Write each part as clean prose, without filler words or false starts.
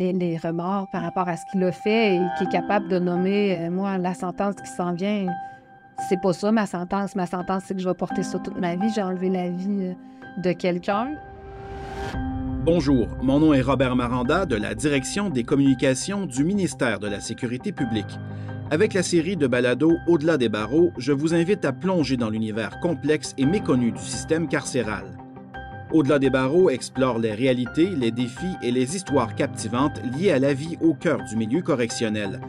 les remords par rapport à ce qu'il a fait et qui est capable de nommer, moi, la sentence qui s'en vient, c'est pas ça ma sentence. Ma sentence, c'est que je vais porter ça toute ma vie. J'ai enlevé la vie de quelqu'un. Bonjour, mon nom est Robert Maranda de la Direction des communications du ministère de la Sécurité publique. Avec la série de balados Au-delà des barreaux, je vous invite à plonger dans l'univers complexe et méconnu du système carcéral. Au-delà des barreaux explore les réalités, les défis et les histoires captivantes liées à la vie au cœur du milieu correctionnel.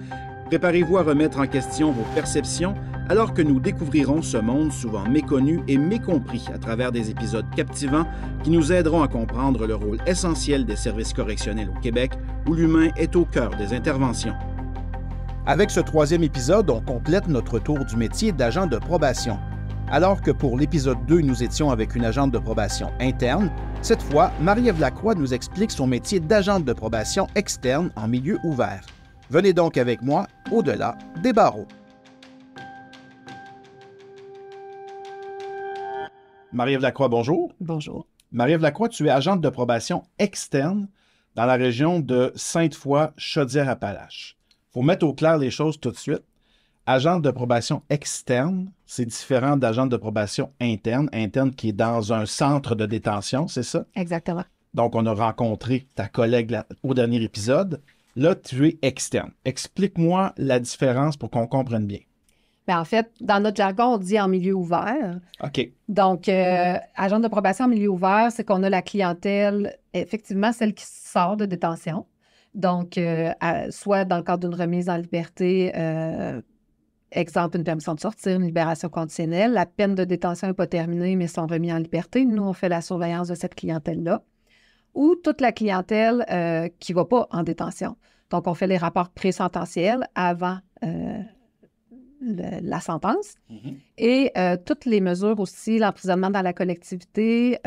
Préparez-vous à remettre en question vos perceptions alors que nous découvrirons ce monde souvent méconnu et mécompris à travers des épisodes captivants qui nous aideront à comprendre le rôle essentiel des services correctionnels au Québec où l'humain est au cœur des interventions. Avec ce 3e épisode, on complète notre tour du métier d'agent de probation. Alors que pour l'épisode 2, nous étions avec une agente de probation interne, cette fois, Marie-Ève Lacroix nous explique son métier d'agente de probation externe en milieu ouvert. Venez donc avec moi au-delà des barreaux. Marie-Ève Lacroix, bonjour. Bonjour. Marie-Ève Lacroix, tu es agente de probation externe dans la région de Sainte-Foy-Chaudière-Appalaches. Il faut mettre au clair les choses tout de suite. Agente de probation externe, c'est différent d'agente de probation interne. Interne qui est dans un centre de détention, c'est ça? Exactement. Donc, on a rencontré ta collègue au dernier épisode. Là, tu es externe. Explique-moi la différence pour qu'on comprenne bien. Bien, en fait, dans notre jargon, on dit en milieu ouvert. OK. Donc, agent de probation en milieu ouvert, c'est qu'on a la clientèle, effectivement, celle qui sort de détention. Donc, soit dans le cadre d'une remise en liberté, exemple, une permission de sortir, une libération conditionnelle. La peine de détention n'est pas terminée, mais ils sont remis en liberté. Nous, on fait la surveillance de cette clientèle-là. Ou toute la clientèle qui ne va pas en détention. Donc, on fait les rapports pré-sententiels avant la sentence. Mm-hmm. Et toutes les mesures aussi, l'emprisonnement dans la collectivité,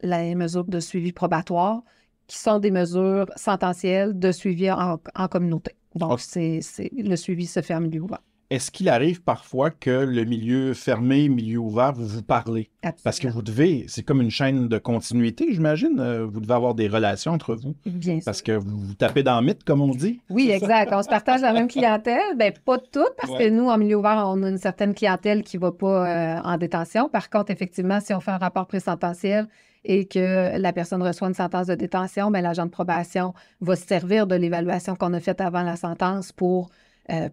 les mesures de suivi probatoire, qui sont des mesures sententielles de suivi en communauté. Donc, Okay. le suivi se fait en milieu ouvert. Est-ce qu'il arrive parfois que le milieu fermé, milieu ouvert, vous parlez? Absolument. Parce que vous devez, c'est comme une chaîne de continuité, j'imagine. Vous devez avoir des relations entre vous. Bien sûr. Parce que vous vous tapez dans le mythe, comme on dit. Oui, exact. On se partage la même clientèle. Bien, pas toutes, parce que nous, en milieu ouvert, on a une certaine clientèle qui ne va pas en détention. Par contre, effectivement, si on fait un rapport présententiel et que la personne reçoit une sentence de détention, bien, l'agent de probation va se servir de l'évaluation qu'on a faite avant la sentence pour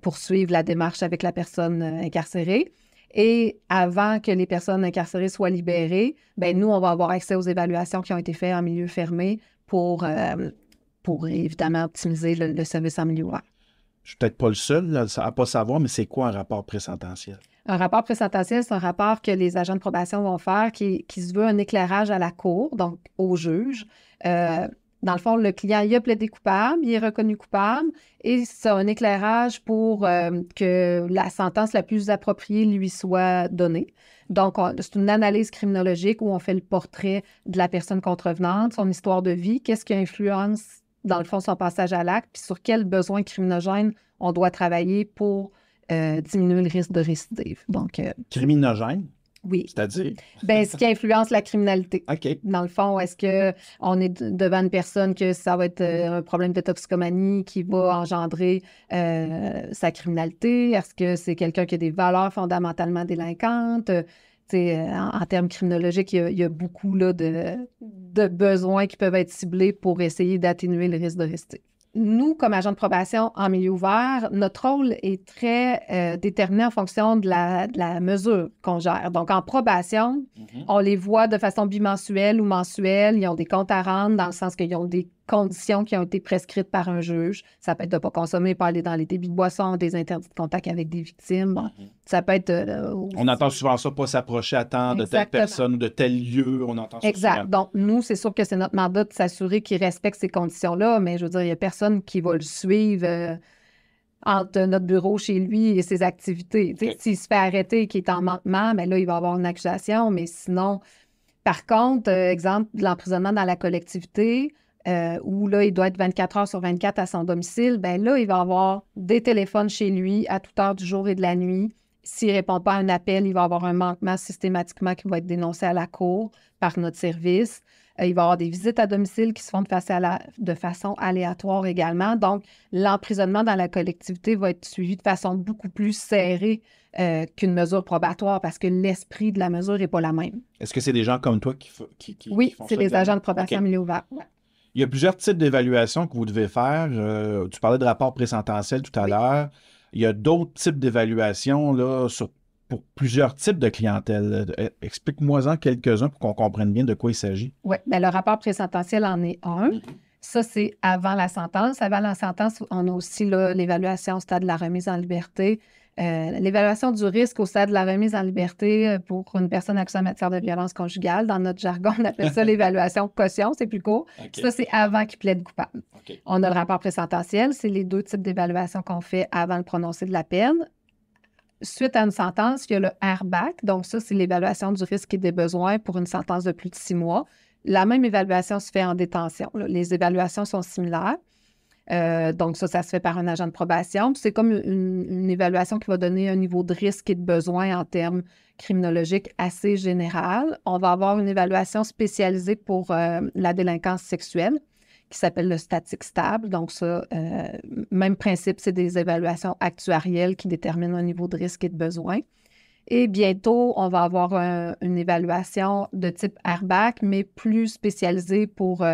poursuivre la démarche avec la personne incarcérée. Et avant que les personnes incarcérées soient libérées, bien, nous, on va avoir accès aux évaluations qui ont été faites en milieu fermé pour évidemment optimiser le service en milieu ouvert. Je suis peut-être pas le seul là, à ne pas savoir, mais c'est quoi un rapport présententiel? Un rapport présententiel, c'est un rapport que les agents de probation vont faire qui se veut un éclairage à la cour, donc au juge. Dans le fond, le client, il a plaidé coupable, il est reconnu coupable et c'est un éclairage pour que la sentence la plus appropriée lui soit donnée. Donc, c'est une analyse criminologique où on fait le portrait de la personne contrevenante, son histoire de vie, qu'est-ce qui influence, dans le fond, son passage à l'acte, puis sur quels besoins criminogènes on doit travailler pour diminuer le risque de récidive. Donc, criminogène? Oui. C'est-à-dire? Bien, ce qui influence la criminalité. OK. Dans le fond, est-ce qu'on est devant une personne que ça va être un problème de toxicomanie qui va engendrer sa criminalité? Est-ce que c'est quelqu'un qui a des valeurs fondamentalement délinquantes? En termes criminologiques, il y a beaucoup là, de besoins qui peuvent être ciblés pour essayer d'atténuer le risque de récidive. Nous, comme agents de probation en milieu ouvert, notre rôle est très déterminé en fonction de la mesure qu'on gère. Donc, en probation, on les voit de façon bimensuelle ou mensuelle. Ils ont des comptes à rendre dans le sens qu'ils ont des conditions qui ont été prescrites par un juge. Ça peut être de ne pas consommer, pas aller dans les débits de boissons, des interdits de contact avec des victimes. Bon, ça peut être... On entend souvent ça, pas s'approcher à temps de telle personne ou de tel lieu. On entend ça exact. souvent. Donc, nous, c'est sûr que c'est notre mandat de s'assurer qu'il respecte ces conditions-là, mais je veux dire, il n'y a personne qui va le suivre entre notre bureau chez lui et ses activités. Okay. S'il se fait arrêter et qu'il est en manquement, bien là, il va avoir une accusation, mais sinon... Par contre, exemple, de l'emprisonnement dans la collectivité, où là, il doit être 24 heures sur 24 à son domicile, bien là, il va avoir des téléphones chez lui à toute heure du jour et de la nuit. S'il ne répond pas à un appel, il va avoir un manquement systématiquement qui va être dénoncé à la cour par notre service. Il va y avoir des visites à domicile qui se font de façon aléatoire également. Donc, l'emprisonnement dans la collectivité va être suivi de façon beaucoup plus serrée qu'une mesure probatoire parce que l'esprit de la mesure n'est pas la même. Est-ce que c'est des gens comme toi qui Oui, font c'est ça les également? agents de probation OK. en milieu ouvert. Ouais. Il y a plusieurs types d'évaluations que vous devez faire. Tu parlais de rapport présententiel tout à l'heure. Il y a d'autres types d'évaluations là, pour plusieurs types de clientèle. Explique-moi-en quelques-uns pour qu'on comprenne bien de quoi il s'agit. Oui, bien, le rapport présententiel en est un. Ça, c'est avant la sentence. Avant la sentence, on a aussi là, l'évaluation au stade de la remise en liberté. L'évaluation du risque au stade de la remise en liberté pour une personne accusée en matière de violence conjugale. Dans notre jargon, on appelle ça l'évaluation caution, c'est plus court. OK. Ça, c'est avant qu'il plaide coupable. OK. On a le rapport présententiel, c'est les deux types d'évaluation qu'on fait avant le prononcé de la peine. Suite à une sentence, il y a le RBAC. Donc, ça, c'est l'évaluation du risque et des besoins pour une sentence de plus de 6 mois. La même évaluation se fait en détention. Là. Les évaluations sont similaires. Donc, ça se fait par un agent de probation. Puis c'est comme une évaluation qui va donner un niveau de risque et de besoin en termes criminologiques assez général. On va avoir une évaluation spécialisée pour la délinquance sexuelle qui s'appelle le statique stable. Donc, ça, même principe, c'est des évaluations actuarielles qui déterminent un niveau de risque et de besoin. Et bientôt, on va avoir une évaluation de type RBAC, mais plus spécialisée pour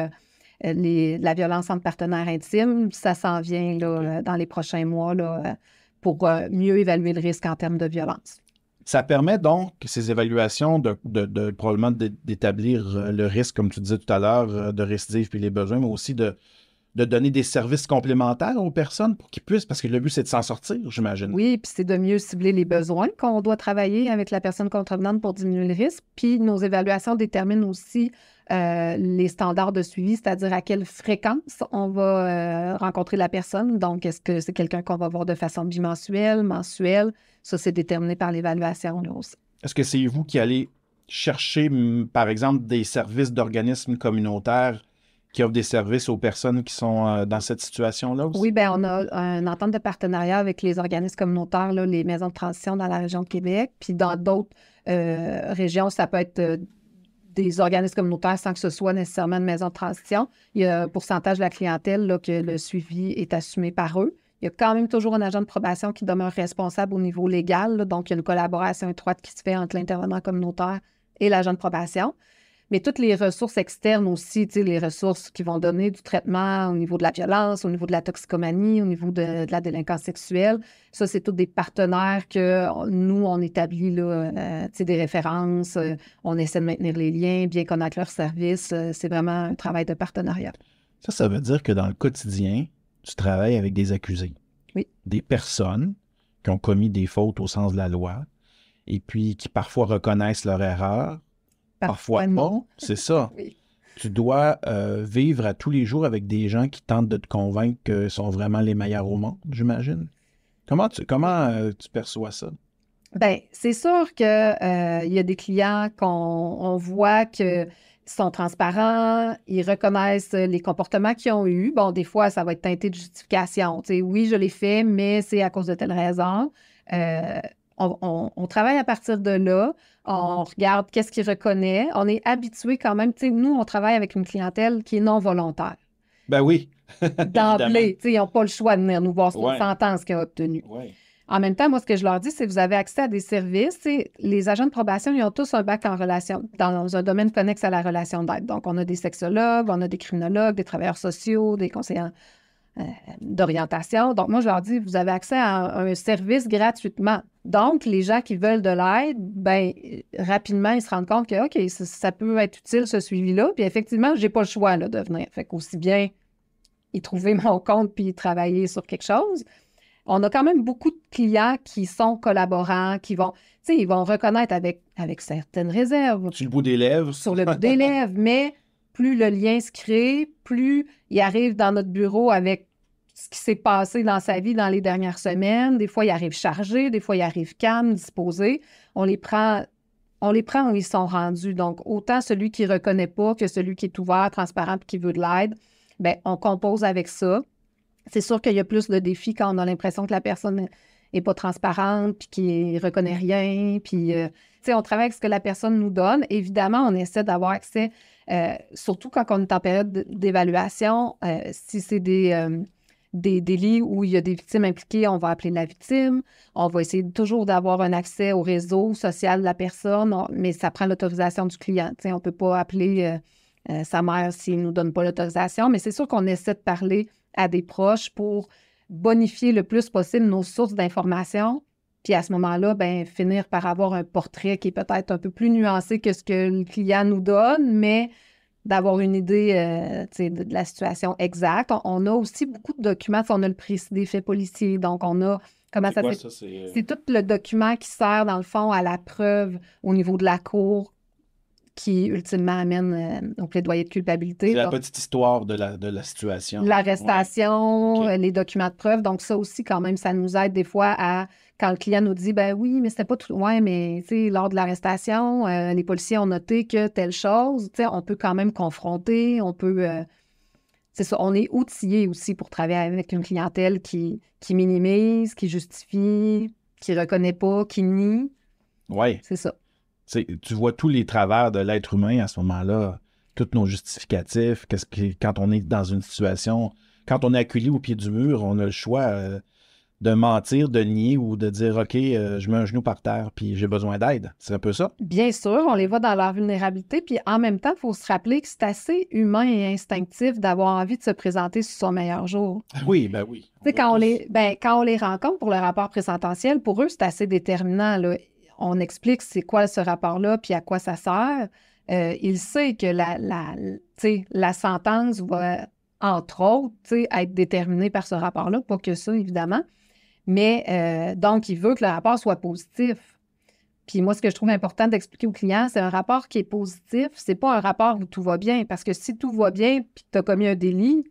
la violence entre partenaires intimes. Ça s'en vient là, dans les prochains mois là, pour mieux évaluer le risque en termes de violence. Ça permet donc, ces évaluations, probablement d'établir le risque, comme tu disais tout à l'heure, de récidive puis les besoins, mais aussi de donner des services complémentaires aux personnes pour qu'ils puissent, parce que le but, c'est de s'en sortir, j'imagine. Oui, puis c'est de mieux cibler les besoins qu'on doit travailler avec la personne contrevenante pour diminuer le risque. Puis nos évaluations déterminent aussi les standards de suivi, c'est-à-dire à quelle fréquence on va rencontrer la personne. Donc, est-ce que c'est quelqu'un qu'on va voir de façon bimensuelle, mensuelle? Ça, c'est déterminé par l'évaluation là aussi. Est-ce que c'est vous qui allez chercher, par exemple, des services d'organismes communautaires qui offrent des services aux personnes qui sont dans cette situation-là aussi? Oui, bien, on a une entente de partenariat avec les organismes communautaires, là, les maisons de transition dans la région de Québec. Puis dans d'autres régions, ça peut être des organismes communautaires sans que ce soit nécessairement une maison de transition. Il y a un pourcentage de la clientèle là, que le suivi est assumé par eux. Il y a quand même toujours un agent de probation qui demeure responsable au niveau légal. Là, donc, il y a une collaboration étroite qui se fait entre l'intervenant communautaire et l'agent de probation. Mais toutes les ressources externes aussi, les ressources qui vont donner du traitement au niveau de la violence, au niveau de la toxicomanie, au niveau de la délinquance sexuelle, ça, c'est tous des partenaires que nous, on établit là, des références, on essaie de maintenir les liens, bien connaître leurs services. C'est vraiment un travail de partenariat. Ça veut dire que dans le quotidien, tu travailles avec des accusés. Oui. Des personnes qui ont commis des fautes au sens de la loi et puis qui parfois reconnaissent leur erreur. Parfois non, c'est ça. Oui. Tu dois vivre à tous les jours avec des gens qui tentent de te convaincre qu'ils sont vraiment les meilleurs au monde, j'imagine. Comment tu perçois ça? Bien, c'est sûr qu'il y a des clients qu'on voit qu'ils sont transparents, ils reconnaissent les comportements qu'ils ont eus. Bon, des fois, ça va être teinté de justification. Tu sais, oui, je l'ai fait, mais c'est à cause de telle raison. On travaille à partir de là. On regarde qu'est-ce qu'il reconnaît. On est habitué quand même. Tu sais, nous, on travaille avec une clientèle qui est non volontaire. Ben oui. D'emblée. Tu sais, ils n'ont pas le choix de venir nous voir sur une sentence qu'ils ont obtenue. Ouais. En même temps, moi, ce que je leur dis, c'est que vous avez accès à des services. Tu sais, les agents de probation, ils ont tous un bac en relation, dans un domaine connexe à la relation d'aide. Donc, on a des sexologues, on a des criminologues, des travailleurs sociaux, des conseillers d'orientation. Donc, moi, je leur dis, vous avez accès à un service gratuitement. Donc, les gens qui veulent de l'aide, bien, rapidement, ils se rendent compte que, OK, ça peut être utile, ce suivi-là. Puis, effectivement, je n'ai pas le choix là, de venir. Fait qu'aussi bien y trouver mon compte puis travailler sur quelque chose. On a quand même beaucoup de clients qui sont collaborants, qui vont, tu sais, ils vont reconnaître avec certaines réserves. Sur le bout des lèvres. Sur le bout des lèvres, mais plus le lien se crée, plus il arrive dans notre bureau avec ce qui s'est passé dans sa vie dans les dernières semaines. Des fois, il arrive chargé, des fois, il arrive calme, disposé. On les prend où ils sont rendus. Donc, autant celui qui ne reconnaît pas que celui qui est ouvert, transparent et qui veut de l'aide, bien, on compose avec ça. C'est sûr qu'il y a plus de défis quand on a l'impression que la personne n'est pas transparente puis qu'il ne reconnaît rien. Puis, tu sais, on travaille avec ce que la personne nous donne. Évidemment, on essaie d'avoir accès Surtout quand on est en période d'évaluation, si c'est des délits où il y a des victimes impliquées, on va appeler la victime. On va essayer toujours d'avoir un accès au réseau social de la personne, mais ça prend l'autorisation du client. On ne peut pas appeler sa mère s'il ne nous donne pas l'autorisation, mais c'est sûr qu'on essaie de parler à des proches pour bonifier le plus possible nos sources d'informations. Puis à ce moment-là, ben, finir par avoir un portrait qui est peut-être un peu plus nuancé que ce que le client nous donne, mais d'avoir une idée de la situation exacte. On a aussi beaucoup de documents. On a le précis des faits policiers. Donc, on a comment ça fait. C'est tout le document qui sert, dans le fond, à la preuve au niveau de la cour qui, ultimement, amène au plaidoyer de culpabilité. C'est la petite histoire de la situation. L'arrestation, Okay. Les documents de preuve. Donc, ça aussi, quand même, ça nous aide des fois à... Quand le client nous dit, ben oui, mais c'était pas tout... Ouais, mais tu sais, lors de l'arrestation, les policiers ont noté que telle chose. Tu sais, on peut quand même confronter, on peut... c'est ça, on est outillé aussi pour travailler avec une clientèle qui minimise, qui justifie, qui reconnaît pas, qui nie. Oui. C'est ça. Tu vois tous les travers de l'être humain à ce moment-là, tous nos justificatifs, quand on est dans une situation, quand on est acculé au pied du mur, on a le choix de mentir, de nier ou de dire « OK, je mets un genou par terre puis j'ai besoin d'aide ». C'est un peu ça? Bien sûr, on les voit dans leur vulnérabilité, puis en même temps, il faut se rappeler que c'est assez humain et instinctif d'avoir envie de se présenter sur son meilleur jour. Oui, ben oui. Tu sais, quand on les rencontre pour le rapport présententiel, pour eux, c'est assez déterminant, là. On explique c'est quoi ce rapport-là, puis à quoi ça sert. Il sait que la sentence va, entre autres, être déterminée par ce rapport-là, pas que ça, évidemment. Mais donc, il veut que le rapport soit positif. Puis moi, ce que je trouve important d'expliquer aux clients, c'est un rapport qui est positif. C'est pas un rapport où tout va bien. Parce que si tout va bien puis que tu as commis un délit,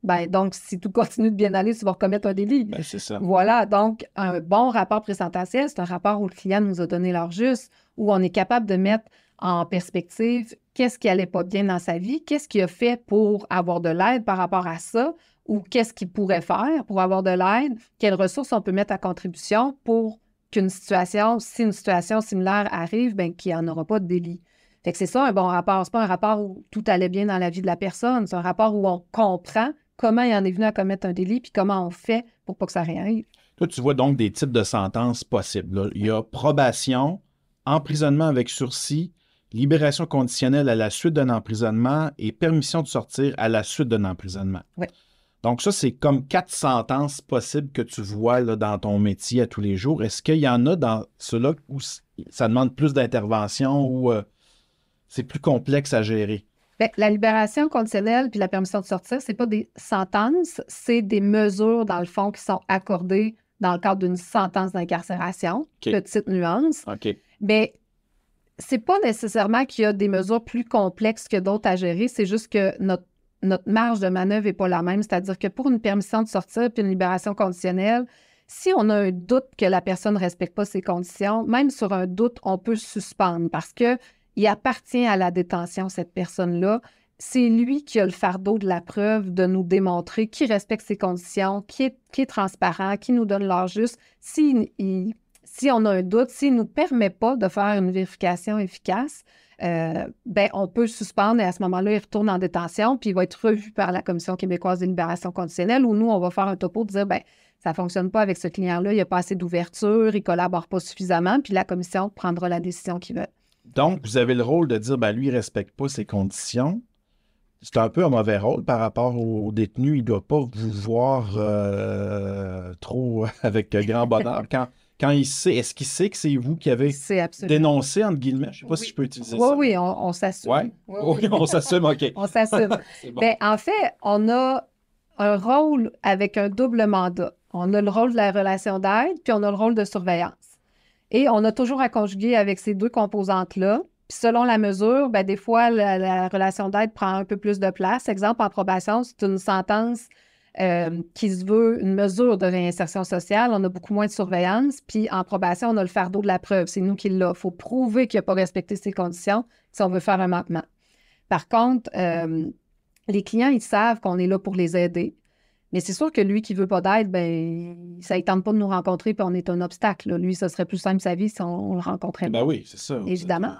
ben donc, si tout continue de bien aller, tu vas recommettre un délit. Ben, c'est ça. Voilà. Donc, un bon rapport présentatiel, c'est un rapport où le client nous a donné l'heure juste, où on est capable de mettre en perspective qu'est-ce qui allait pas bien dans sa vie, qu'est-ce qu'il a fait pour avoir de l'aide par rapport à ça, ou qu'est-ce qu'il pourrait faire pour avoir de l'aide, quelles ressources on peut mettre à contribution pour qu'une situation, si une situation similaire arrive, bien, qu'il n'y en aura pas de délit. Fait que c'est ça un bon rapport. C'est pas un rapport où tout allait bien dans la vie de la personne. C'est un rapport où on comprend comment il en est venu à commettre un délit puis comment on fait pour pas que ça réarrive. Toi, tu vois donc des types de sentences possibles, là. Il y a probation, emprisonnement avec sursis, libération conditionnelle à la suite d'un emprisonnement et permission de sortir à la suite d'un emprisonnement. Oui. Donc ça, c'est comme 4 sentences possibles que tu vois là, dans ton métier à tous les jours. Est-ce qu'il y en a dans ceux-là où ça demande plus d'intervention ou c'est plus complexe à gérer? Bien, la libération conditionnelle puis la permission de sortir, c'est pas des sentences, c'est des mesures, dans le fond, qui sont accordées dans le cadre d'une sentence d'incarcération. Okay. Petite nuance. OK. Mais c'est pas nécessairement qu'il y a des mesures plus complexes que d'autres à gérer, c'est juste que notre marge de manœuvre n'est pas la même. C'est-à-dire que pour une permission de sortir puis une libération conditionnelle, si on a un doute que la personne ne respecte pas ses conditions, même sur un doute, on peut suspendre parce qu'il appartient à la détention, cette personne-là. C'est lui qui a le fardeau de la preuve de nous démontrer qui respecte ses conditions, qui est transparent, qui nous donne l'heure juste. Si on a un doute, s'il ne nous permet pas de faire une vérification efficace, ben on peut le suspendre et à ce moment-là, il retourne en détention puis il va être revu par la Commission québécoise de libération conditionnelle où nous, on va faire un topo de dire, ben ça ne fonctionne pas avec ce client-là, il n'y a pas assez d'ouverture, il ne collabore pas suffisamment, puis la Commission prendra la décision qu'il veut. Donc, vous avez le rôle de dire, ben lui, il ne respecte pas ses conditions. C'est un peu un mauvais rôle par rapport au détenu. Il ne doit pas vous voir trop avec grand bonheur. Quand il sait, est-ce qu'il sait que c'est vous qui avez dénoncé, entre guillemets? Je ne sais pas si je peux utiliser ça. Oui, on s'assume. Ouais? Oui, on s'assume, OK. On s'assume. Bon. Bien, en fait, on a un rôle avec un double mandat. On a le rôle de la relation d'aide, puis on a le rôle de surveillance. Et on a toujours à conjuguer avec ces deux composantes-là. Puis selon la mesure, bien, des fois, la relation d'aide prend un peu plus de place. Exemple, en probation, c'est une sentence qui se veut une mesure de réinsertion sociale. On a beaucoup moins de surveillance. Puis en probation, on a le fardeau de la preuve. C'est nous qui l'a. Il faut prouver qu'il n'a pas respecté ses conditions si on veut faire un manquement. Par contre, les clients, ils savent qu'on est là pour les aider. Mais c'est sûr que lui qui ne veut pas d'aide, ben ça ne tente pas de nous rencontrer puis on est un obstacle. Là. Lui, ça serait plus simple sa vie si on le rencontrait. Ben oui, c'est ça. Évidemment.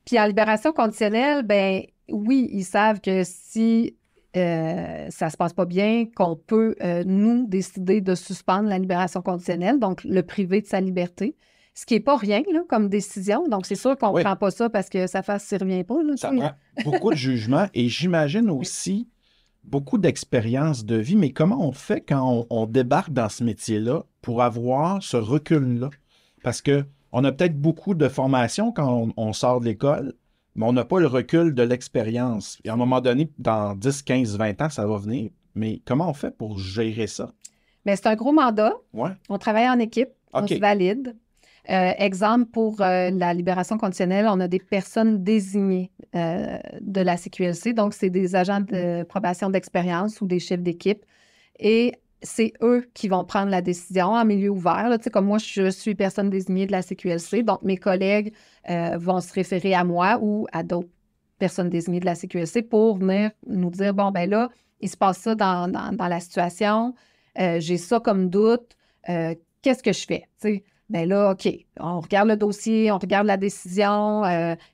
Puis en libération conditionnelle, ben oui, ils savent que si ça se passe pas bien, qu'on peut, nous, décider de suspendre la libération conditionnelle, donc le priver de sa liberté, ce qui n'est pas rien là, comme décision. Donc, c'est sûr qu'on ne prend pas ça parce que sa face s'y revient pas. Là, ça prend beaucoup de jugement et j'imagine aussi beaucoup d'expérience de vie, mais comment on fait quand on débarque dans ce métier-là pour avoir ce recul-là? Parce qu'on a peut-être beaucoup de formation quand on sort de l'école, mais on n'a pas le recul de l'expérience. Et à un moment donné, dans 10, 15, 20 ans, ça va venir. Mais comment on fait pour gérer ça? Bien, c'est un gros mandat. Ouais. On travaille en équipe, on se valide. Exemple, pour la libération conditionnelle, on a des personnes désignées de la CQLC. Donc, c'est des agents de probation d'expérience ou des chefs d'équipe. Et c'est eux qui vont prendre la décision en milieu ouvert. Là. Tu sais, comme moi, je suis personne désignée de la CQLC. Donc, mes collègues vont se référer à moi ou à d'autres personnes désignées de la CQLC pour venir nous dire, bon, ben là, il se passe ça dans la situation. J'ai ça comme doute. Qu'est-ce que je fais? Tu sais, bien là, OK, on regarde le dossier, on regarde la décision,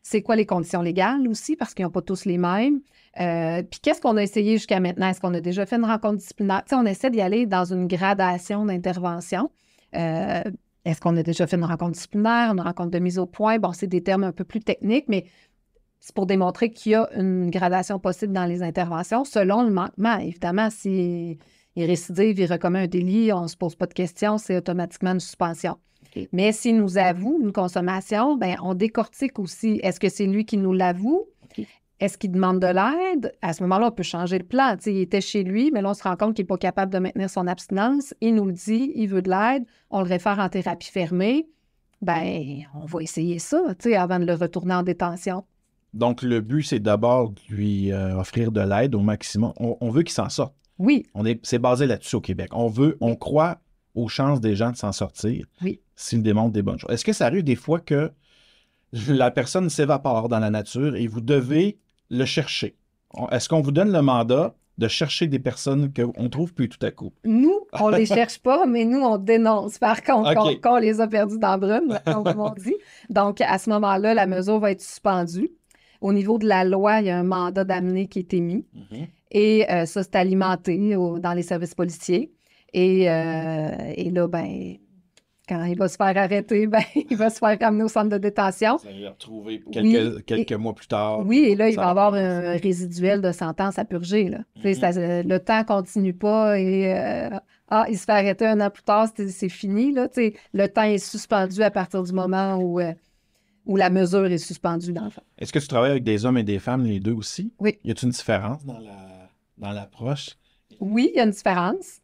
c'est quoi les conditions légales aussi, parce qu'ils n'ont pas tous les mêmes. Puis qu'est-ce qu'on a essayé jusqu'à maintenant? Est-ce qu'on a déjà fait une rencontre disciplinaire? Tu sais, on essaie d'y aller dans une gradation d'intervention. Est-ce qu'on a déjà fait une rencontre disciplinaire, une rencontre de mise au point? Bon, c'est des termes un peu plus techniques, mais c'est pour démontrer qu'il y a une gradation possible dans les interventions selon le manquement. Évidemment, si il récidive, il recommet un délit, on ne se pose pas de questions, c'est automatiquement une suspension. Okay. Mais s'il nous avoue une consommation, bien, on décortique aussi. Est-ce que c'est lui qui nous l'avoue? Okay. Est-ce qu'il demande de l'aide? À ce moment-là, on peut changer le plan. T'sais, il était chez lui, mais là, on se rend compte qu'il n'est pas capable de maintenir son abstinence. Il nous le dit, il veut de l'aide. On le réfère en thérapie fermée. Bien, on va essayer ça avant de le retourner en détention. Donc, le but, c'est d'abord de lui offrir de l'aide au maximum. On veut qu'il s'en sorte. Oui. C'est basé là-dessus au Québec. On croit aux chances des gens de s'en sortir s'ils démontrent des bonnes choses. Est-ce que ça arrive des fois que la personne s'évapore dans la nature et vous devez le chercher? Est-ce qu'on vous donne le mandat de chercher des personnes qu'on ne trouve plus tout à coup? Nous, on ne les cherche pas, mais nous, on dénonce. Par contre, quand on les a perdus dans la brume, comme on dit. Donc, à ce moment-là, la mesure va être suspendue. Au niveau de la loi, il y a un mandat d'amener qui est émis. Mm-hmm. Et ça, c'est alimenté dans les services policiers. Et là, ben, quand il va se faire arrêter, ben, il va se faire ramener au centre de détention. Vous allez le retrouver quelques mois plus tard. Oui, et là, il va avoir un résiduel de sentence à purger. Là. Mm-hmm. Le temps ne continue pas et il se fait arrêter 1 an plus tard, c'est fini. Là, le temps est suspendu à partir du moment où la mesure est suspendue dans le fond. Est-ce que tu travailles avec des hommes et des femmes, les deux aussi? Oui. Y a-t-il une différence dans l'approche? Oui, il y a une différence.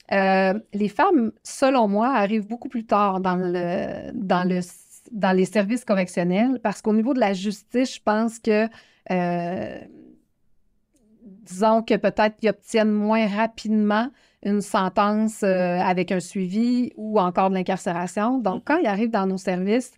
Les femmes, selon moi, arrivent beaucoup plus tard dans les services correctionnels parce qu'au niveau de la justice, je pense que, disons que peut-être ils obtiennent moins rapidement une sentence avec un suivi ou encore de l'incarcération. Donc, quand ils arrivent dans nos services,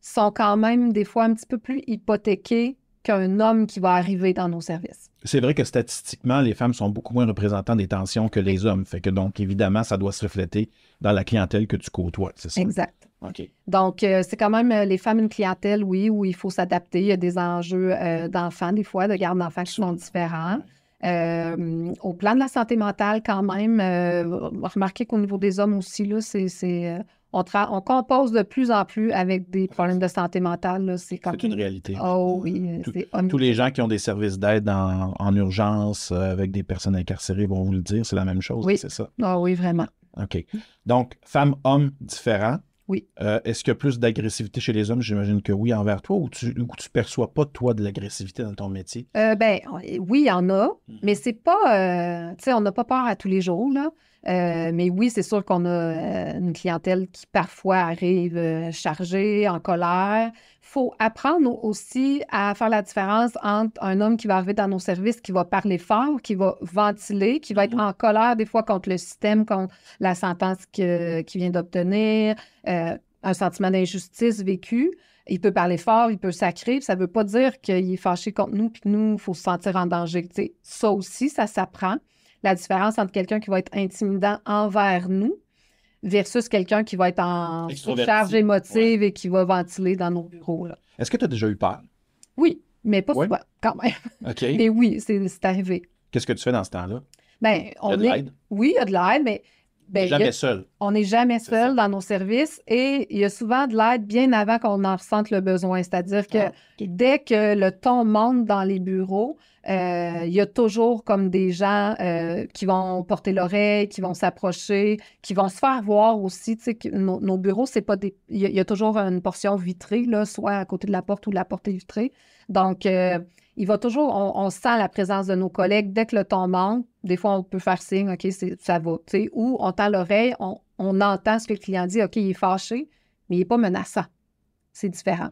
ils sont quand même des fois un petit peu plus hypothéqués qu'un homme qui va arriver dans nos services. C'est vrai que statistiquement, les femmes sont beaucoup moins représentantes des tensions que les hommes. Fait que donc, évidemment, ça doit se refléter dans la clientèle que tu côtoies, c'est ça? Exact. OK. Donc, c'est quand même les femmes une clientèle, oui, où il faut s'adapter. Il y a des enjeux d'enfants, des fois, de garde d'enfants qui sont différents. Au plan de la santé mentale, quand même, remarquez qu'au niveau des hommes aussi, là, on compose de plus en plus avec des problèmes de santé mentale. Là, c'est une réalité. Oh oui, tous les gens qui ont des services d'aide en urgence avec des personnes incarcérées vont vous le dire, c'est la même chose, oui. C'est ça? Ah oui, vraiment. OK. Donc, femmes-hommes différents. Oui. Est-ce qu'il y a plus d'agressivité chez les hommes? J'imagine que oui, envers toi, ou tu perçois pas, toi, de l'agressivité dans ton métier? Oui, il y en a, mais c'est pas... tu sais, on n'a pas peur à tous les jours, là. Mais oui, c'est sûr qu'on a une clientèle qui parfois arrive chargée, en colère. Il faut apprendre aussi à faire la différence entre un homme qui va arriver dans nos services, qui va parler fort, qui va ventiler, qui va être en colère des fois contre le système, contre la sentence qu'il vient d'obtenir, un sentiment d'injustice vécu. Il peut parler fort, il peut sacrer. Ça ne veut pas dire qu'il est fâché contre nous puis que nous, il faut se sentir en danger. T'sais, ça aussi, ça s'apprend. La différence entre quelqu'un qui va être intimidant envers nous versus quelqu'un qui va être en surcharge émotive et qui va ventiler dans nos bureaux. Là. Est-ce que tu as déjà eu peur? Oui, mais pas Ouais. souvent, quand même. OK. Mais oui, c'est arrivé. Qu'est-ce que tu fais dans ce temps-là? Ben, Il y a de l'aide? Oui, il y a de l'aide, mais T'es ben, jamais seul. on n'est jamais C'est ça. seul dans nos services et il y a souvent de l'aide bien avant qu'on en ressente le besoin. C'est-à-dire que Ah, dès que le ton monte dans les bureaux, il y a toujours comme des gens qui vont porter l'oreille, qui vont s'approcher, qui vont se faire voir aussi. Tu sais, que nos bureaux, c'est pas des. Il y a toujours une portion vitrée, là, soit à côté de la porte ou la porte est vitrée. Donc, il va toujours, on sent la présence de nos collègues. Dès que le ton monte, des fois, on peut faire signe, OK, ça va. Tu sais, ou on tend l'oreille, on entend ce que le client dit, OK, il est fâché, mais il n'est pas menaçant. C'est différent.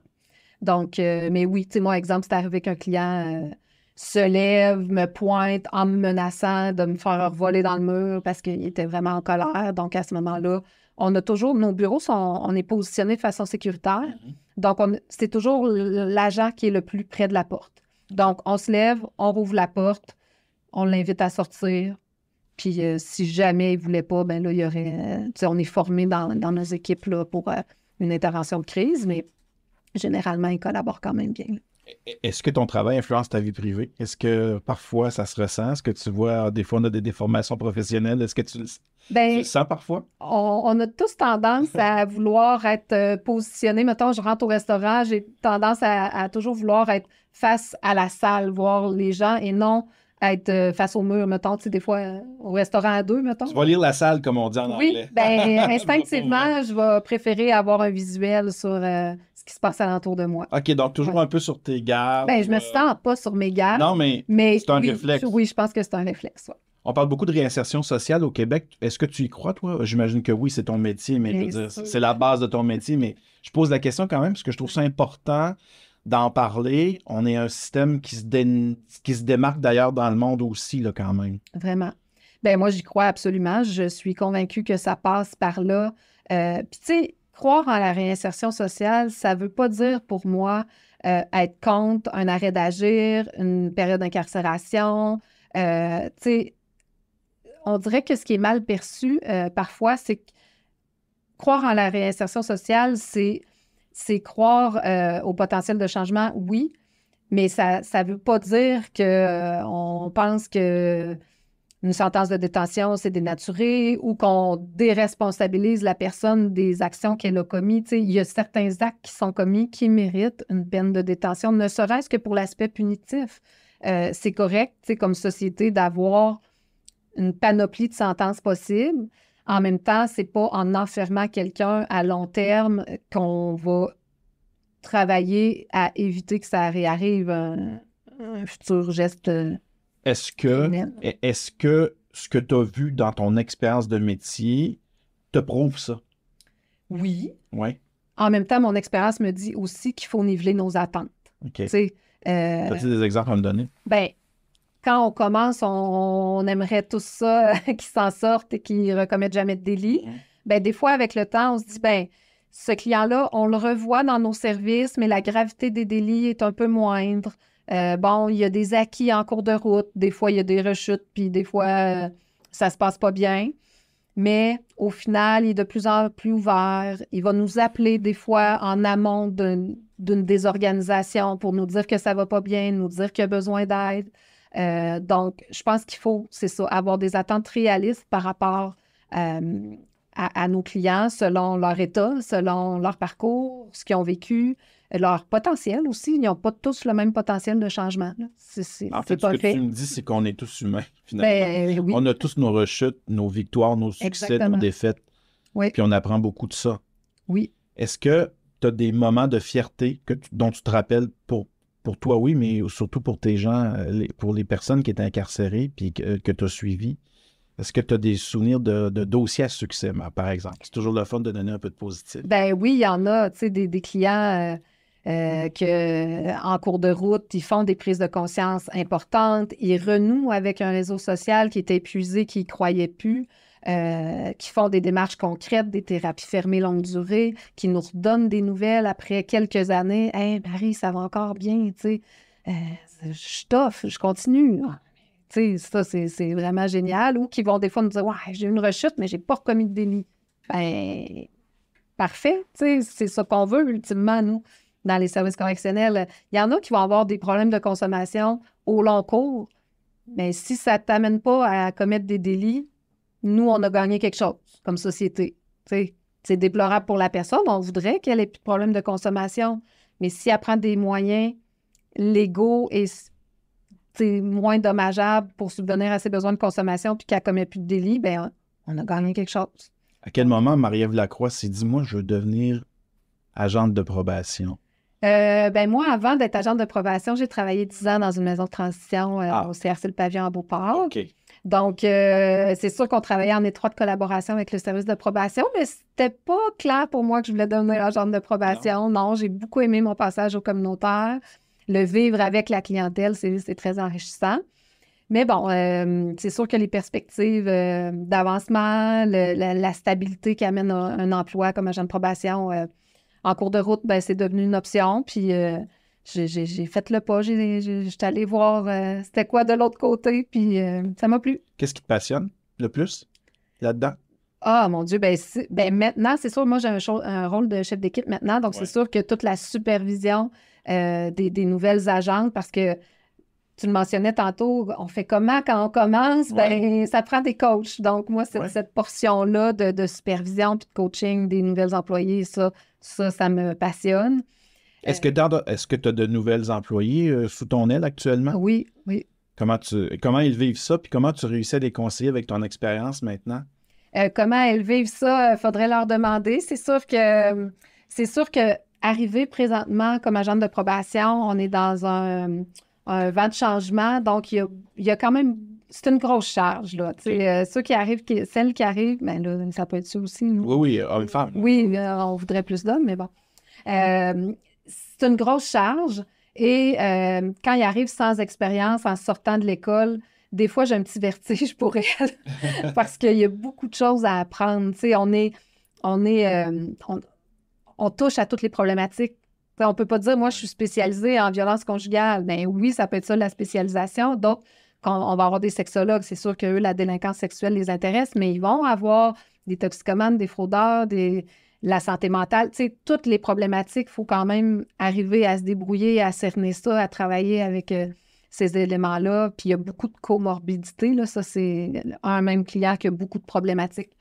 Donc, mais oui, tu sais, moi, exemple, c'est arrivé qu'un client se lève, me pointe en me menaçant de me faire voler dans le mur parce qu'il était vraiment en colère. Donc, à ce moment-là, on a toujours, nos bureaux on est positionnés de façon sécuritaire. Donc, c'est toujours l'agent qui est le plus près de la porte. Donc, on se lève, on rouvre la porte, on l'invite à sortir. Puis, si jamais il ne voulait pas, ben là, il y aurait... tu sais, on est formé dans nos équipes là, pour une intervention de crise, mais généralement, ils collaborent quand même bien. Est-ce que ton travail influence ta vie privée? Est-ce que parfois ça se ressent? Est-ce que tu vois, des fois, on a des déformations professionnelles? Est-ce que tu le sens parfois? On a tous tendance à vouloir être positionné. Mettons, je rentre au restaurant, j'ai tendance à toujours vouloir être face à la salle, voir les gens et non être face au mur. Mettons, tu sais, des fois, au restaurant à deux, mettons. Tu vas lire la salle, comme on dit en Oui, anglais. bien, instinctivement, je vais préférer avoir un visuel sur ce qui se passe alentour de moi. OK, donc toujours un peu sur tes gardes. Bien, je me sens pas sur mes gardes. Non, mais c'est un réflexe. Oui, je pense que c'est un réflexe, ouais. On parle beaucoup de réinsertion sociale au Québec. Est-ce que tu y crois, toi? J'imagine que oui, c'est ton métier, mais je veux dire, c'est la base de ton métier. Mais je pose la question quand même parce que je trouve ça important d'en parler. On est un système qui se démarque d'ailleurs dans le monde aussi, là, quand même. Vraiment. Bien, moi, j'y crois absolument. Je suis convaincue que ça passe par là. Puis, tu sais, croire en la réinsertion sociale, ça ne veut pas dire pour moi être contre un arrêt d'agir, une période d'incarcération. Tu sais, on dirait que ce qui est mal perçu parfois, c'est que croire en la réinsertion sociale, c'est croire au potentiel de changement, oui, mais ça ne veut pas dire qu'on pense que une sentence de détention, c'est dénaturé ou qu'on déresponsabilise la personne des actions qu'elle a commises. Tu sais, il y a certains actes qui sont commis qui méritent une peine de détention, ne serait-ce que pour l'aspect punitif. C'est correct, tu sais, comme société, d'avoir une panoplie de sentences possibles. En même temps, c'est pas en enfermant quelqu'un à long terme qu'on va travailler à éviter que ça réarrive un futur geste. Est-ce que ce que tu as vu dans ton expérience de métier te prouve ça? Oui. Oui. En même temps, mon expérience me dit aussi qu'il faut niveler nos attentes. OK. Tu sais, as-tu des exemples à me donner? Bien, quand on commence, on aimerait tous ça, qu'ils s'en sortent et qu'ils ne recommettent jamais de délit. Bien, des fois, avec le temps, on se dit, bien, ce client-là, on le revoit dans nos services, mais la gravité des délits est un peu moindre. Bon, il y a des acquis en cours de route. Des fois, il y a des rechutes, puis des fois, ça se passe pas bien. Mais au final, il est de plus en plus ouvert. Il va nous appeler des fois en amont d'une désorganisation pour nous dire que ça va pas bien, nous dire qu'il a besoin d'aide. Donc, je pense qu'il faut, c'est ça, avoir des attentes réalistes par rapport à nos clients selon leur état, selon leur parcours, ce qu'ils ont vécu, leur potentiel aussi. Ils n'ont pas tous le même potentiel de changement. Là. En fait, ce que tu me dis, c'est qu'on est tous humains, finalement. Ben, oui. On a tous nos rechutes, nos victoires, nos succès, Exactement. nos défaites. Oui. Puis on apprend beaucoup de ça. Oui. Est-ce que tu as des moments de fierté dont tu te rappelles pour toi, oui, mais surtout pour tes gens, pour les personnes qui étaient incarcérées puis que tu as suivies? Est-ce que tu as des souvenirs de dossiers à succès, par exemple? C'est toujours le fun de donner un peu de positif. Ben oui, il y en a, tu sais, des clients en cours de route, ils font des prises de conscience importantes, ils renouent avec un réseau social qui était épuisé, qui ne croyait plus, qui font des démarches concrètes, des thérapies fermées longue durée, qui nous redonnent des nouvelles après quelques années. « Hey, Marie, ça va encore bien, tu sais, je t'offre, je continue. » Tu sais, ça, c'est vraiment génial. Ou qui vont des fois nous dire « Ouais, j'ai eu une rechute, mais je n'ai pas recommis de délit. » Ben, parfait, tu sais, c'est ça qu'on veut ultimement, nous. dans les services correctionnels. Il y en a qui vont avoir des problèmes de consommation au long cours, mais si ça ne t'amène pas à commettre des délits, nous, on a gagné quelque chose comme société. T'sais, c'est déplorable pour la personne. On voudrait qu'elle ait plus de problèmes de consommation, mais si elle prend des moyens légaux et moins dommageables pour subvenir à ses besoins de consommation puis qu'elle ne commet plus de délits, bien, on a gagné quelque chose. À quel moment Marie-Ève Lacroix s'est dit « Moi, je veux devenir agente de probation ». Moi, avant d'être agente de probation, j'ai travaillé 10 ans dans une maison de transition au CRC Le Pavillon à Beauport. Okay. Donc, c'est sûr qu'on travaillait en étroite collaboration avec le service de probation, mais c'était pas clair pour moi que je voulais devenir agente de probation. Non, j'ai beaucoup aimé mon passage au communautaire. Le vivre avec la clientèle, c'est très enrichissant. Mais bon, c'est sûr que les perspectives d'avancement, la stabilité qu'amène un emploi comme agent de probation en cours de route, ben, c'est devenu une option. Puis j'ai fait le pas. J'étais allée voir c'était quoi de l'autre côté, puis ça m'a plu. Qu'est-ce qui te passionne le plus là-dedans? Ah, mon Dieu, maintenant, c'est sûr, moi, j'ai un rôle de chef d'équipe maintenant, donc c'est sûr que toute la supervision des nouvelles agentes, parce que tu le mentionnais tantôt, on fait comment quand on commence? Ben, ça prend des coachs. Donc, moi, cette portion-là de supervision et de coaching des nouvelles employées, ça me passionne. Est-ce que tu as de nouvelles employées sous ton aile actuellement? Oui. Comment ils vivent ça, puis comment tu réussis à les conseiller avec ton expérience maintenant? Comment elles vivent ça, il faudrait leur demander. C'est sûr que arriver présentement comme agente de probation, on est dans un vent de changement. Donc, il y a quand même... C'est une grosse charge, là. Celles qui arrivent, ben là, ça peut être ça aussi. Nous. Oui, hommes-femmes. Oui, on voudrait plus d'hommes, mais bon. C'est une grosse charge. Et quand ils arrivent sans expérience, en sortant de l'école, des fois, j'ai un petit vertige pour elles parce qu'il y a beaucoup de choses à apprendre. On touche à toutes les problématiques. On ne peut pas dire, moi, je suis spécialisée en violence conjugale. Bien oui, ça peut être ça, la spécialisation. Donc, quand on va avoir des sexologues, c'est sûr qu'eux, la délinquance sexuelle les intéresse, mais ils vont avoir des toxicomanes, des fraudeurs, la santé mentale. Toutes les problématiques, il faut quand même arriver à se débrouiller, à cerner ça, à travailler avec ces éléments-là. Puis il y a beaucoup de comorbidités. Là. Ça, c'est un même client qui a beaucoup de problématiques.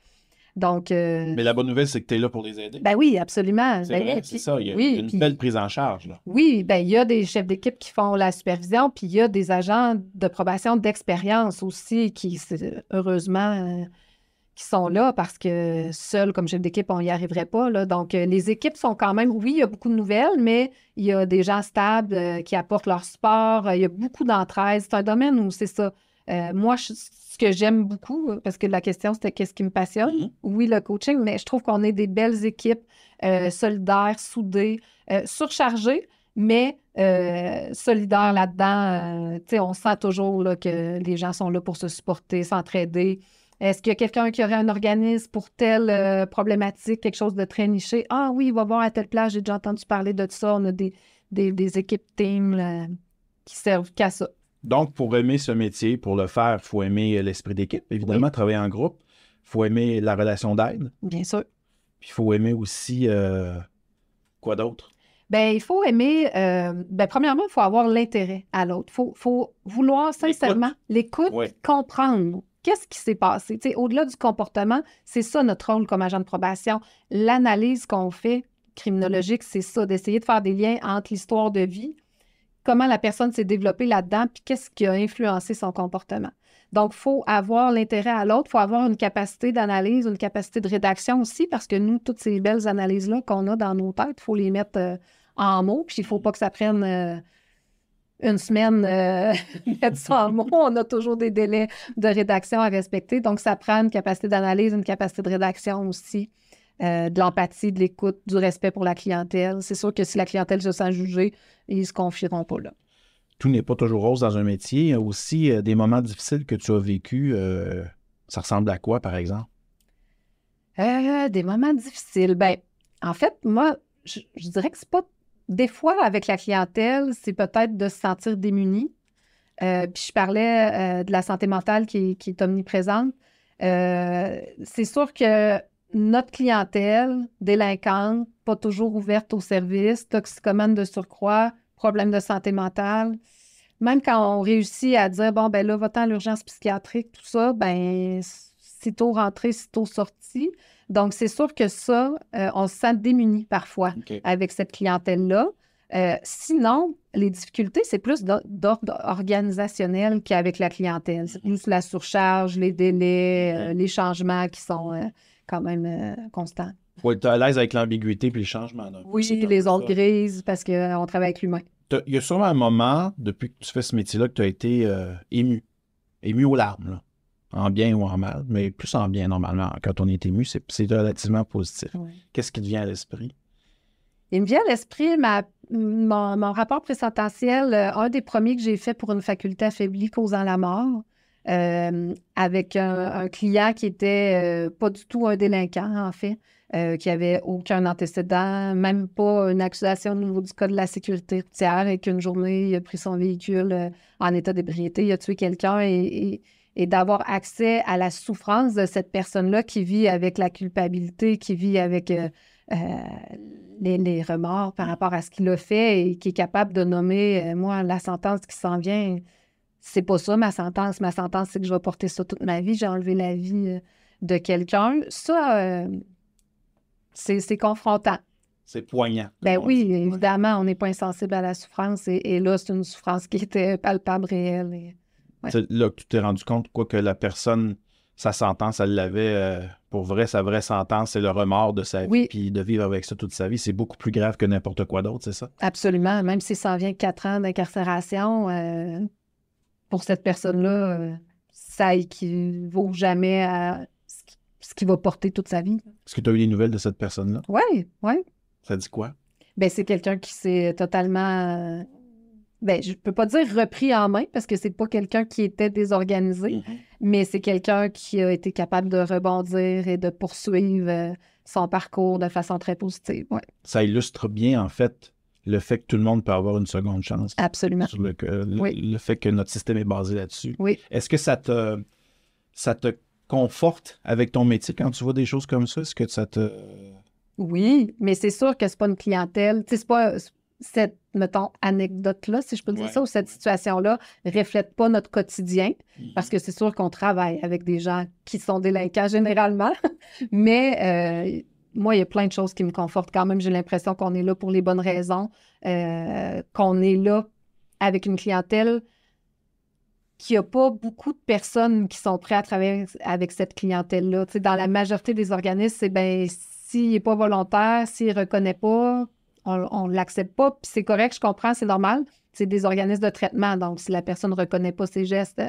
Donc, mais la bonne nouvelle, c'est que tu es là pour les aider. Ben oui, absolument. C'est vrai, c'est ça. Il y a une belle prise en charge. Là. Oui, ben il y a des chefs d'équipe qui font la supervision, puis il y a des agents de probation d'expérience aussi qui, heureusement, qui sont là parce que seuls, comme chef d'équipe, on n'y arriverait pas. Là. Donc, les équipes sont quand même... Oui, il y a beaucoup de nouvelles, mais il y a des gens stables qui apportent leur support. Il y a beaucoup d'entraide. C'est un domaine où c'est ça. Moi, ce que j'aime beaucoup, parce que la question, c'était qu'est-ce qui me passionne? Mm-hmm. Oui, le coaching, mais je trouve qu'on est des belles équipes solidaires, soudées, surchargées, mais solidaires là-dedans. On sent toujours là, que les gens sont là pour se supporter, s'entraider. Est-ce qu'il y a quelqu'un qui aurait un organisme pour telle problématique, quelque chose de très niché? Ah oui, il va voir à telle place, j'ai déjà entendu parler de ça. On a des équipes team là, qui servent qu'à ça. Donc, pour aimer ce métier, pour le faire, il faut aimer l'esprit d'équipe, évidemment, travailler en groupe. Il faut aimer la relation d'aide. Bien sûr. Puis il faut aimer aussi quoi d'autre? Bien, il faut aimer... premièrement, il faut avoir l'intérêt à l'autre. Il faut vouloir sincèrement l'écoute, comprendre qu'est-ce qui s'est passé. T'sais, au-delà du comportement, c'est ça notre rôle comme agent de probation. L'analyse qu'on fait, criminologique, c'est ça, d'essayer de faire des liens entre l'histoire de vie, comment la personne s'est développée là-dedans, puis qu'est-ce qui a influencé son comportement. Donc, il faut avoir l'intérêt à l'autre, il faut avoir une capacité d'analyse, une capacité de rédaction aussi, parce que nous, toutes ces belles analyses-là qu'on a dans nos têtes, il faut les mettre en mots, puis il ne faut pas que ça prenne une semaine mettre ça en mots. On a toujours des délais de rédaction à respecter, donc ça prend une capacité d'analyse, une capacité de rédaction aussi. De l'empathie, de l'écoute, du respect pour la clientèle. C'est sûr que si la clientèle se sent jugée, ils ne se confieront pas là. Tout n'est pas toujours rose dans un métier. Il y a aussi des moments difficiles que tu as vécus. Ça ressemble à quoi, par exemple? Des moments difficiles. Bien, en fait, moi, je dirais que c'est pas... Des fois, avec la clientèle, c'est peut-être de se sentir démuni. Puis je parlais de la santé mentale qui est omniprésente. C'est sûr que notre clientèle délinquante, pas toujours ouverte au service, toxicomane de surcroît, problème de santé mentale, même quand on réussit à dire, bon, ben là, va-t'en à l'urgence psychiatrique, tout ça, ben sitôt rentré, sitôt sorti. Donc, c'est sûr que ça, on se sent démuni parfois avec cette clientèle-là. Sinon, les difficultés, c'est plus d'ordre organisationnel qu'avec la clientèle. C'est plus la surcharge, les délais, les changements qui sont quand même constants. Il faut être à l'aise avec l'ambiguïté et les changements. Oui, les zones grises, parce qu'on travaille avec l'humain. Il y a sûrement un moment, depuis que tu fais ce métier-là, que tu as été ému aux larmes, là. En bien ou en mal, mais plus en bien normalement. Quand on est ému, c'est relativement positif. Oui. Qu'est-ce qui te vient à l'esprit? Il me vient à l'esprit mon rapport présententiel, un des premiers que j'ai fait pour une faculté affaiblie causant la mort, avec un client qui était pas du tout un délinquant, en fait, qui avait aucun antécédent, même pas une accusation au niveau du code de la sécurité routière, et qu'une journée, il a pris son véhicule en état d'ébriété, il a tué quelqu'un et d'avoir accès à la souffrance de cette personne-là qui vit avec la culpabilité, qui vit avec les remords par rapport à ce qu'il a fait et qui est capable de nommer, moi, la sentence qui s'en vient, c'est pas ça ma sentence. Ma sentence, c'est que je vais porter ça toute ma vie. J'ai enlevé la vie de quelqu'un. Ça, c'est confrontant. C'est poignant. Ben oui, évidemment, on n'est pas insensible à la souffrance et là, c'est une souffrance qui était palpable, réelle. Ouais. C'est là que tu t'es rendu compte que la personne, sa sentence, elle l'avait pour vrai, sa vraie sentence, c'est le remords de sa vie, puis de vivre avec ça toute sa vie, c'est beaucoup plus grave que n'importe quoi d'autre, c'est ça? Absolument, même si ça en vient 4 ans d'incarcération, pour cette personne-là, ça équivaut jamais à ce qu'il va porter toute sa vie. Est-ce que tu as eu des nouvelles de cette personne-là? Oui. Ça dit quoi? Ben, c'est quelqu'un qui s'est totalement... je ne peux pas dire repris en main parce que c'est pas quelqu'un qui était désorganisé, mais c'est quelqu'un qui a été capable de rebondir et de poursuivre son parcours de façon très positive. Ouais. Ça illustre bien, en fait, le fait que tout le monde peut avoir une seconde chance. Absolument. Sur le fait que notre système est basé là-dessus. Oui. Est-ce que ça te conforte avec ton métier quand tu vois des choses comme ça? Est-ce que ça te... Oui, mais c'est sûr que c'est pas une clientèle. Tu sais, c'est pas... Cette, mettons, anecdote-là, si je peux dire ça, ou cette situation-là ne reflète pas notre quotidien, parce que c'est sûr qu'on travaille avec des gens qui sont délinquants généralement, mais moi, il y a plein de choses qui me confortent quand même. J'ai l'impression qu'on est là pour les bonnes raisons, qu'on est là avec une clientèle qu'il n'y a pas beaucoup de personnes qui sont prêtes à travailler avec cette clientèle-là. Tu sais, dans la majorité des organismes, c'est bien, s'il n'est pas volontaire, s'il ne reconnaît pas, on ne l'accepte pas, puis c'est correct, je comprends, c'est normal. C'est des organismes de traitement, donc si la personne ne reconnaît pas ses gestes,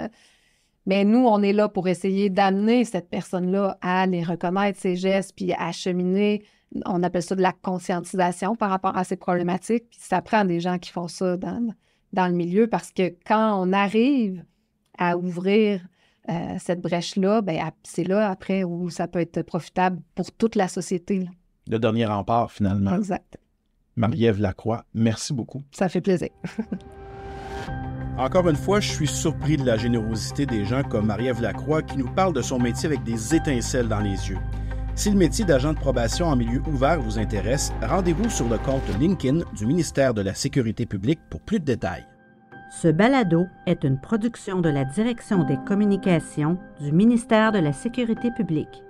mais nous, on est là pour essayer d'amener cette personne-là à les reconnaître, ses gestes, puis à cheminer. On appelle ça de la conscientisation par rapport à ces problématiques, puis ça prend des gens qui font ça dans le milieu, parce que quand on arrive à ouvrir cette brèche-là, ben, c'est là, après, où ça peut être profitable pour toute la société. Là. Le dernier rempart, finalement. Exact. Marie-Ève Lacroix, merci beaucoup. Ça fait plaisir. Encore une fois, je suis surpris de la générosité des gens comme Marie-Ève Lacroix qui nous parle de son métier avec des étincelles dans les yeux. Si le métier d'agent de probation en milieu ouvert vous intéresse, rendez-vous sur le compte LinkedIn du ministère de la Sécurité publique pour plus de détails. Ce balado est une production de la Direction des communications du ministère de la Sécurité publique.